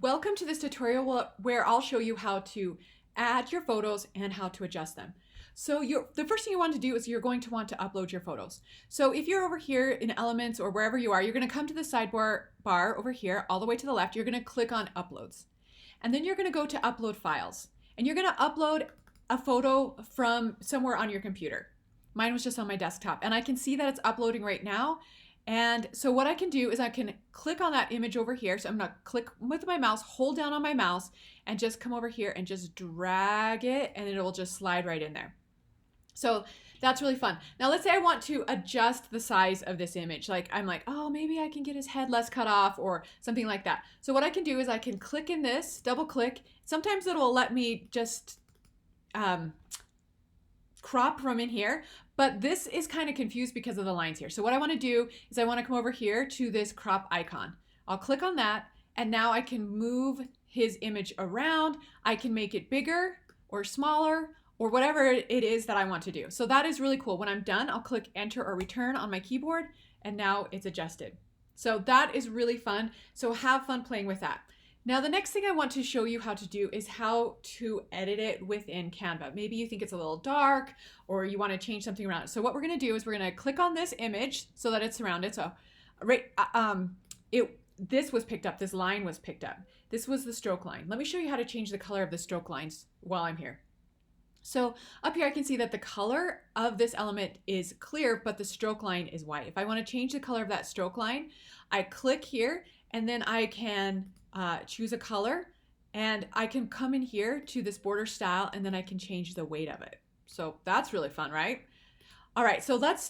Welcome to this tutorial where I'll show you how to add your photos and how to adjust them. So the first thing you want to do is you're going to want to upload your photos. So if you're over here in Elements or wherever you are, you're going to come to the sidebar over here all the way to the left. You're going to click on Uploads. And then you're going to go to Upload Files. And you're going to upload a photo from somewhere on your computer. Mine was just on my desktop. And I can see that it's uploading right now. And so what I can do is I can click on that image over here. So I'm going to click with my mouse, hold down on my mouse, and just come over here and just drag it, and it will just slide right in there. So that's really fun. Now let's say I want to adjust the size of this image. Like I'm like, oh, maybe I can get his head less cut off or something like that. So what I can do is I can click in this, double click. Sometimes it'll let me just crop from in here, but this is kind of confused because of the lines here. So what I want to do is I want to come over here to this crop icon. I'll click on that, and now I can move his image around. I can make it bigger or smaller or whatever it is that I want to do. So that is really cool. When I'm done, I'll click enter or return on my keyboard, and now it's adjusted. So that is really fun. So have fun playing with that. Now, the next thing I want to show you how to do is how to edit it within Canva. Maybe you think it's a little dark or you want to change something around it. So what we're going to do is we're going to click on this image so that it's surrounded. So this was picked up. This line was picked up. This was the stroke line. Let me show you how to change the color of the stroke lines while I'm here. So up here I can see that the color of this element is clear, but the stroke line is white. If I want to change the color of that stroke line, I click here and then I can choose a color, and I can come in here to this border style, and then I can change the weight of it. So that's really fun, right? All right, so let's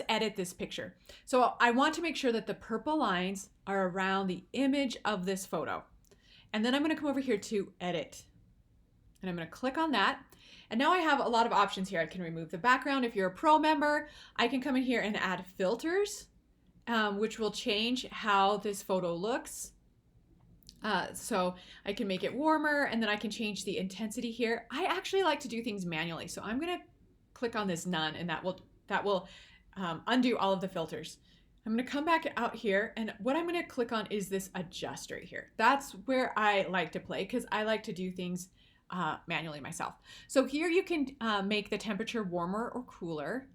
edit this picture. So I want to make sure that the purple lines are around the image of this photo. And then I'm going to come over here to edit, and I'm going to click on that. And now I have a lot of options here. I can remove the background. If you're a pro member, I can come in here and add filters, which will change how this photo looks. So I can make it warmer, and then I can change the intensity here. I actually like to do things manually. So I'm going to click on this none, and that will undo all of the filters. I'm going to come back out here, and what I'm going to click on is this adjust right here. That's where I like to play because I like to do things manually myself. So here you can make the temperature warmer or cooler.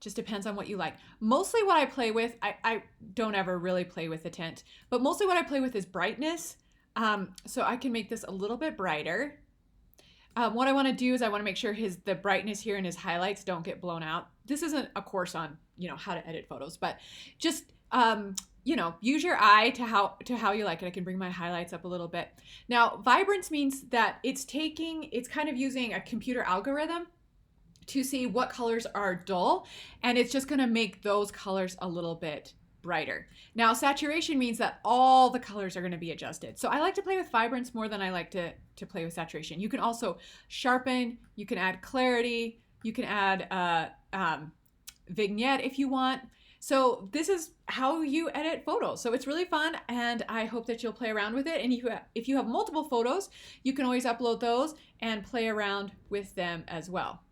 Just depends on what you like. Mostly what I play with, I don't ever really play with the tint, but mostly what I play with is brightness. So I can make this a little bit brighter. What I want to do is I want to make sure the brightness here and his highlights don't get blown out. This isn't a course on, how to edit photos, but just, use your eye to how you like it. I can bring my highlights up a little bit. Now, vibrance means that it's kind of using a computer algorithm to see what colors are dull, and it's just going to make those colors a little bit brighter. Now, saturation means that all the colors are going to be adjusted. So I like to play with vibrance more than I like to play with saturation. You can also sharpen, you can add clarity, you can add vignette if you want. So this is how you edit photos. So it's really fun, and I hope that you'll play around with it. And if you have multiple photos, you can always upload those and play around with them as well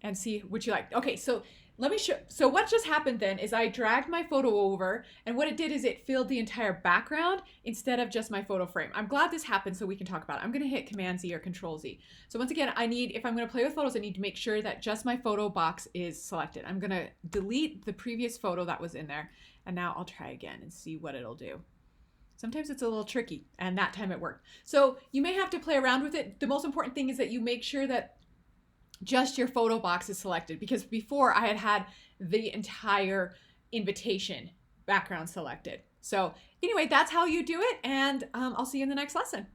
and see what you like. Okay, so let me show. So what just happened then is I dragged my photo over, and what it did is it filled the entire background instead of just my photo frame. I'm glad this happened so we can talk about it. I'm gonna hit Command Z or Control Z. So once again, if I'm gonna play with photos, I need to make sure that just my photo box is selected. I'm gonna delete the previous photo that was in there, and now I'll try again and see what it'll do. Sometimes it's a little tricky, and that time it worked. So you may have to play around with it. The most important thing is that you make sure that just your photo box is selected, because before I had the entire invitation background selected. So anyway, that's how you do it, and I'll see you in the next lesson.